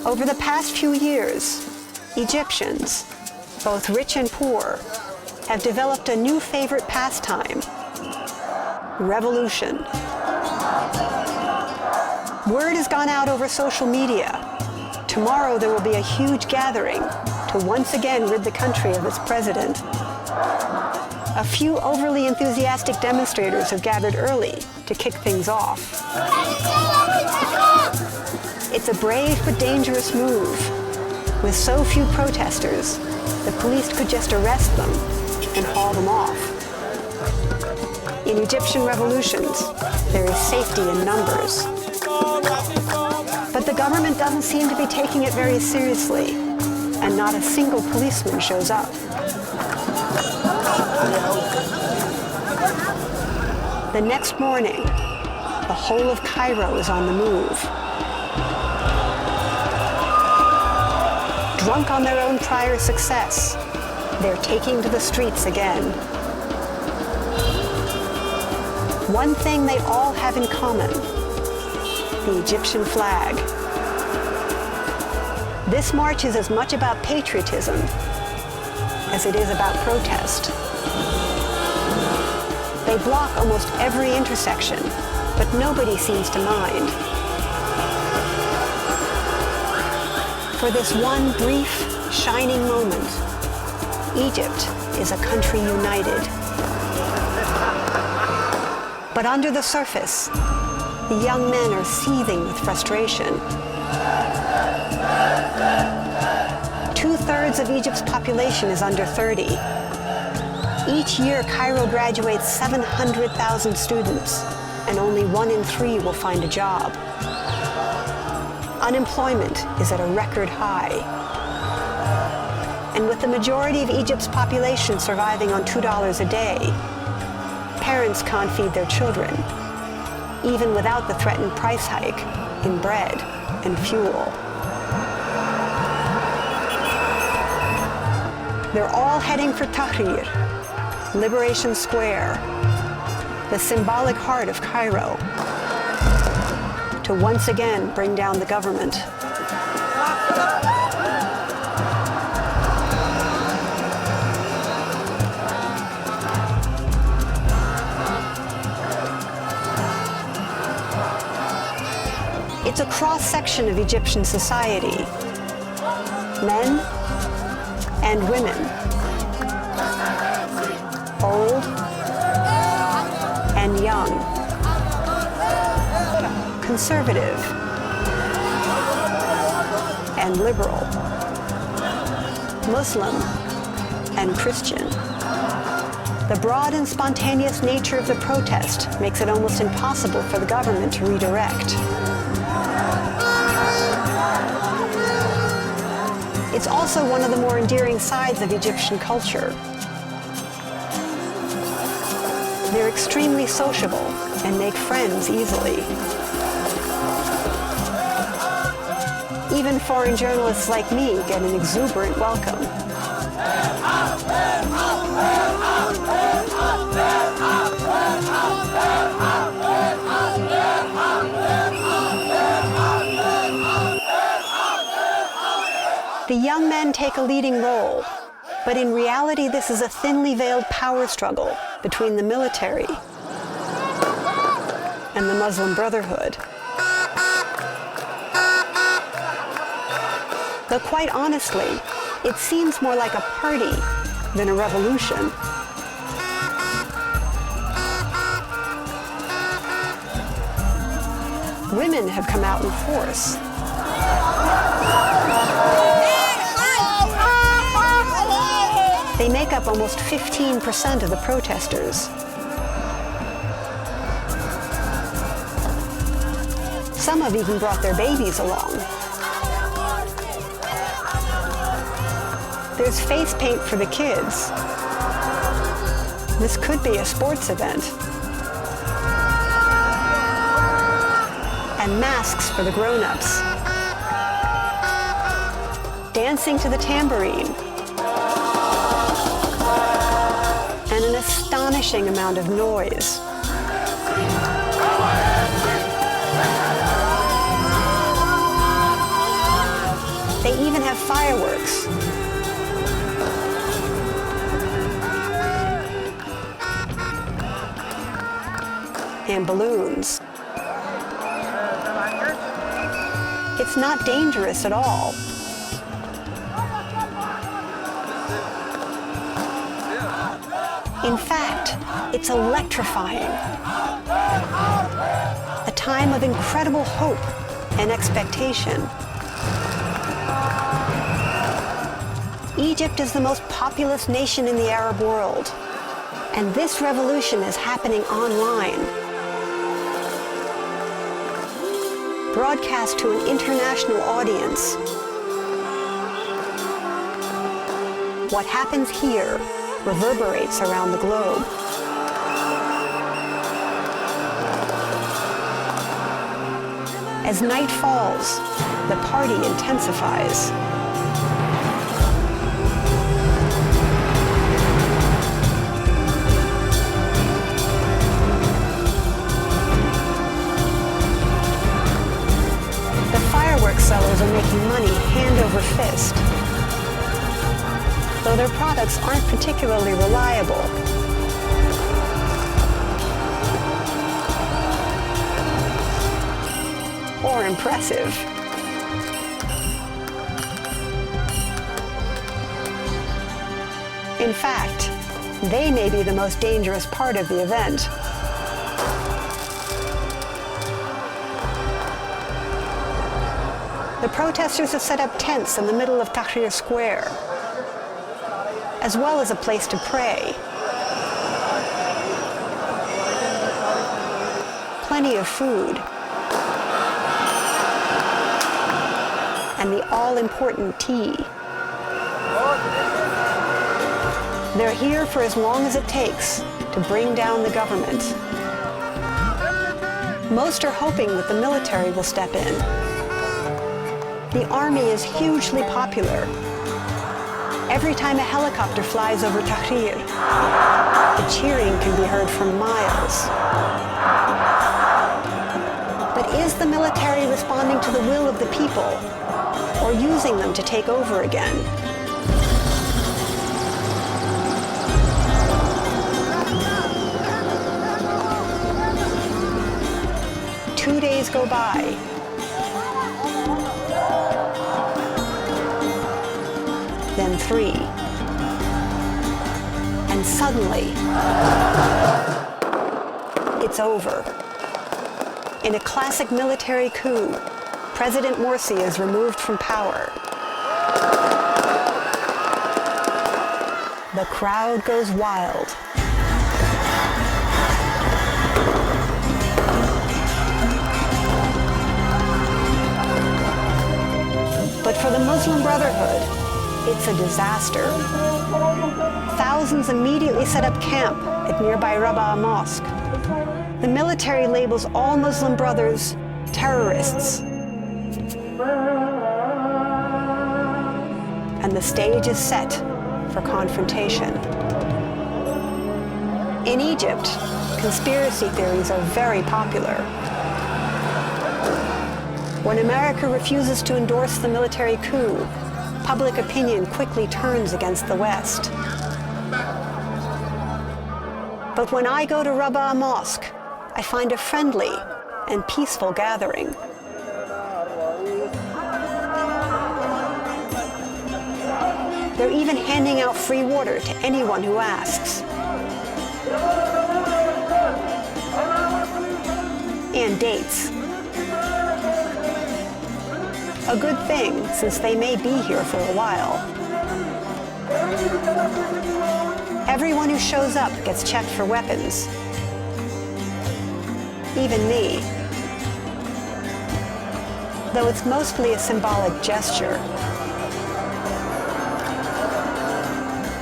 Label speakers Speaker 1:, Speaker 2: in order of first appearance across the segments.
Speaker 1: Over the past few years, Egyptians, both rich and poor, have developed a new favorite pastime: revolution. Word has gone out over social media. Tomorrow there will be a huge gathering to once again rid the country of its president. A few overly enthusiastic demonstrators have gathered early to kick things off. It's a brave but dangerous move. With so few protesters, the police could just arrest them and haul them off. In Egyptian revolutions, there is safety in numbers. But the government doesn't seem to be taking it very seriously, and not a single policeman shows up. The next morning, the whole of Cairo is on the move. Drunk on their own prior success, they're taking to the streets again. One thing they all have in common: the Egyptian flag. This march is as much about patriotism as it is about protest. They block almost every intersection, but nobody seems to mind. For this one brief, shining moment, Egypt is a country united. But under the surface, the young men are seething with frustration. 2/3 of Egypt's population is under 30. Each year, Cairo graduates 700,000 students, and only 1 in 3 will find a job. Unemployment is at a record high. And with the majority of Egypt's population surviving on $2 a day, parents can't feed their children, even without the threatened price hike in bread and fuel. They're all heading for Tahrir, Liberation Square, the symbolic heart of Cairo, to once again bring down the government. It's a cross-section of Egyptian society: men and women, old and young, conservative and liberal, Muslim and Christian. The broad and spontaneous nature of the protest makes it almost impossible for the government to redirect. It's also one of the more endearing sides of Egyptian culture. They're extremely sociable and make friends easily. Even foreign journalists like me get an exuberant welcome. The young men take a leading role, but in reality this is a thinly veiled power struggle between the military and the Muslim Brotherhood. Though quite honestly, it seems more like a party than a revolution. Women have come out in force. They make up almost 15% of the protesters. Some have even brought their babies along. There's face paint for the kids. This could be a sports event. And masks for the grown-ups. Dancing to the tambourine. And an astonishing amount of noise. They even have fireworks. And balloons. It's not dangerous at all. In fact, it's electrifying. A time of incredible hope and expectation. Egypt is the most populous nation in the Arab world, and this revolution is happening online. Broadcast to an international audience. What happens here reverberates around the globe. As night falls, the party intensifies. The fireworks sellers are making money hand over fist, though their products aren't particularly reliable. Or impressive. In fact, they may be the most dangerous part of the event. The protesters have set up tents in the middle of Tahrir Square, as well as a place to pray. Plenty of food. And the all-important tea. They're here for as long as it takes to bring down the government. Most are hoping that the military will step in. The army is hugely popular. Every time a helicopter flies over Tahrir, the cheering can be heard for miles. But is the military responding to the will of the people, or using them to take over again? Two days go by. Then 3. And suddenly, it's over. In a classic military coup, President Morsi is removed from power. The crowd goes wild. But for the Muslim Brotherhood, it's a disaster. Thousands immediately set up camp at nearby Rabaa Mosque. The military labels all Muslim brothers terrorists. And the stage is set for confrontation. In Egypt, conspiracy theories are very popular. When America refuses to endorse the military coup, public opinion quickly turns against the West. But when I go to Rabaa Mosque, I find a friendly and peaceful gathering. They're even handing out free water to anyone who asks. And dates. A good thing, since they may be here for a while. Everyone who shows up gets checked for weapons. Even me. Though it's mostly a symbolic gesture.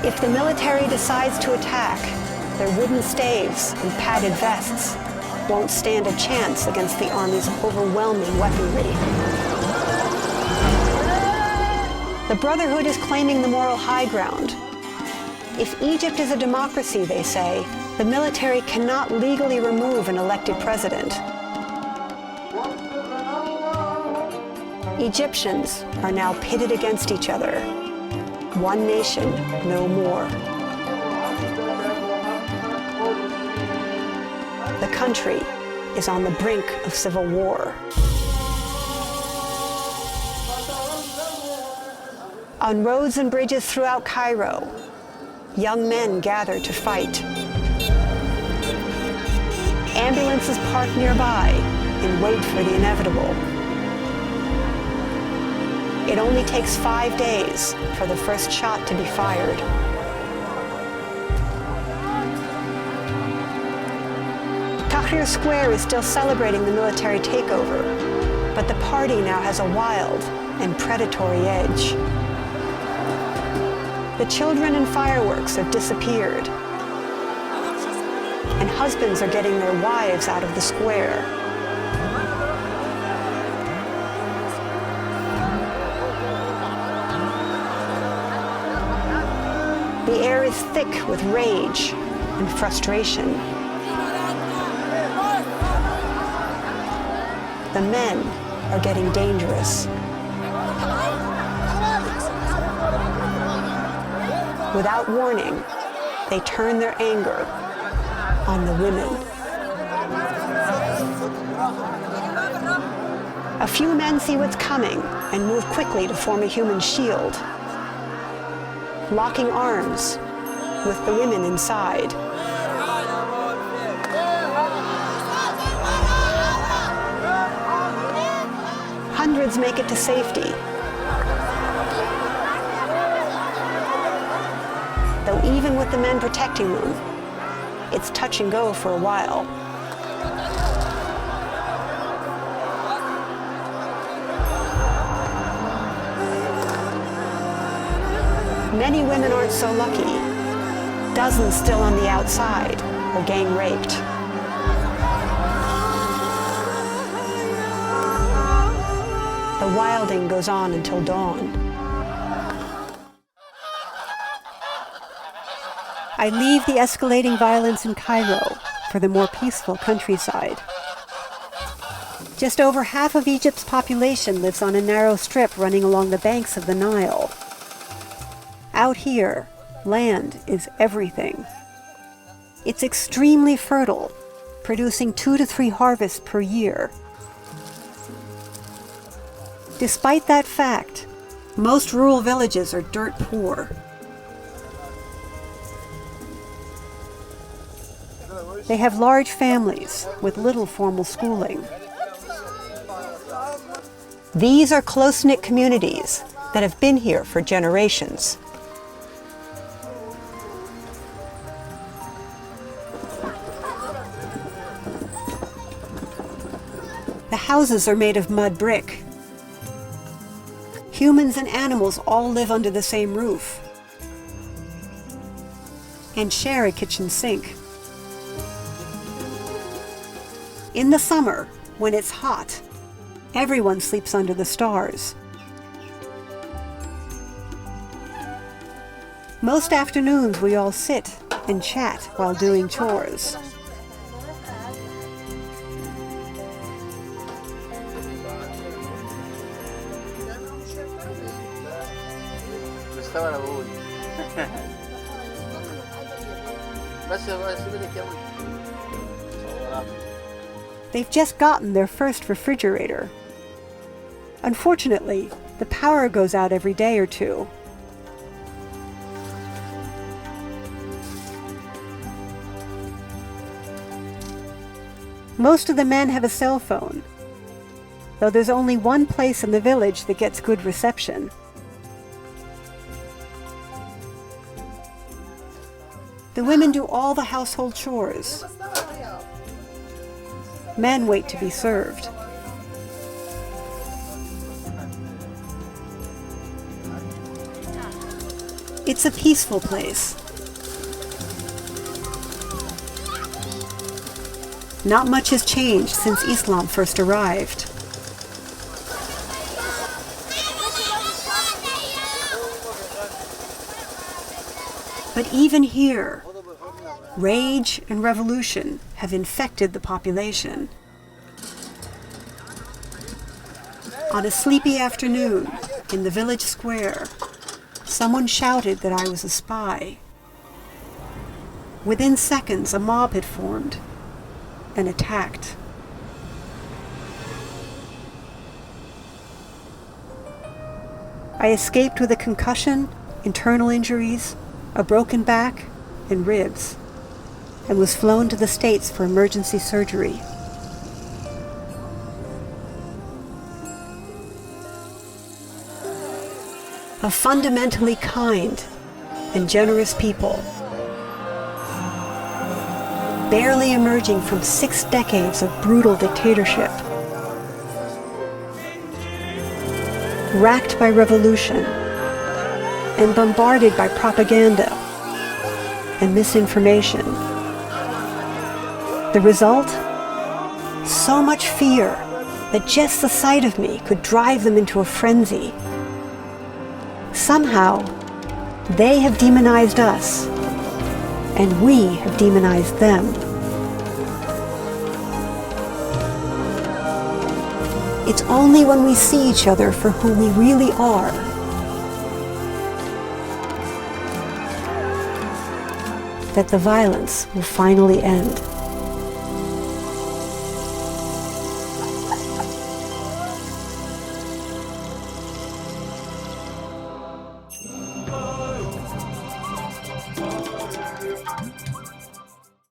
Speaker 1: If the military decides to attack, their wooden staves and padded vests won't stand a chance against the army's overwhelming weaponry. The Brotherhood is claiming the moral high ground. If Egypt is a democracy, they say, the military cannot legally remove an elected president. Egyptians are now pitted against each other. One nation, no more. The country is on the brink of civil war. On roads and bridges throughout Cairo, young men gather to fight. Ambulances park nearby and wait for the inevitable. It only takes 5 days for the first shot to be fired. Tahrir Square is still celebrating the military takeover, but the party now has a wild and predatory edge. The children and fireworks have disappeared, and husbands are getting their wives out of the square. The air is thick with rage and frustration. The men are getting dangerous. Without warning, they turn their anger on the women. A few men see what's coming and move quickly to form a human shield, locking arms with the women inside. Hundreds make it to safety, though even with the men protecting them, it's touch and go for a while. Many women aren't so lucky. Dozens still on the outside or gang raped. The wilding goes on until dawn. I leave the escalating violence in Cairo for the more peaceful countryside. Just over half of Egypt's population lives on a narrow strip running along the banks of the Nile. Out here, land is everything. It's extremely fertile, producing 2 to 3 harvests per year. Despite that fact, most rural villages are dirt poor. They have large families with little formal schooling. These are close-knit communities that have been here for generations. The houses are made of mud brick. Humans and animals all live under the same roof and share a kitchen sink. In the summer, when it's hot, everyone sleeps under the stars. Most afternoons we all sit and chat while doing chores. They've just gotten their first refrigerator. Unfortunately, the power goes out every day or two. Most of the men have a cell phone, though there's only one place in the village that gets good reception. The women do all the household chores. Men wait to be served. It's a peaceful place. Not much has changed since Islam first arrived. But even here, rage and revolution have infected the population. On a sleepy afternoon in the village square, someone shouted that I was a spy. Within seconds, a mob had formed and attacked. I escaped with a concussion, internal injuries, a broken back, and ribs, and was flown to the States for emergency surgery. A fundamentally kind and generous people, barely emerging from 6 decades of brutal dictatorship, racked by revolution and bombarded by propaganda and misinformation. The result? So much fear that just the sight of me could drive them into a frenzy. Somehow, they have demonized us, and we have demonized them. It's only when we see each other for who we really are that the violence will finally end.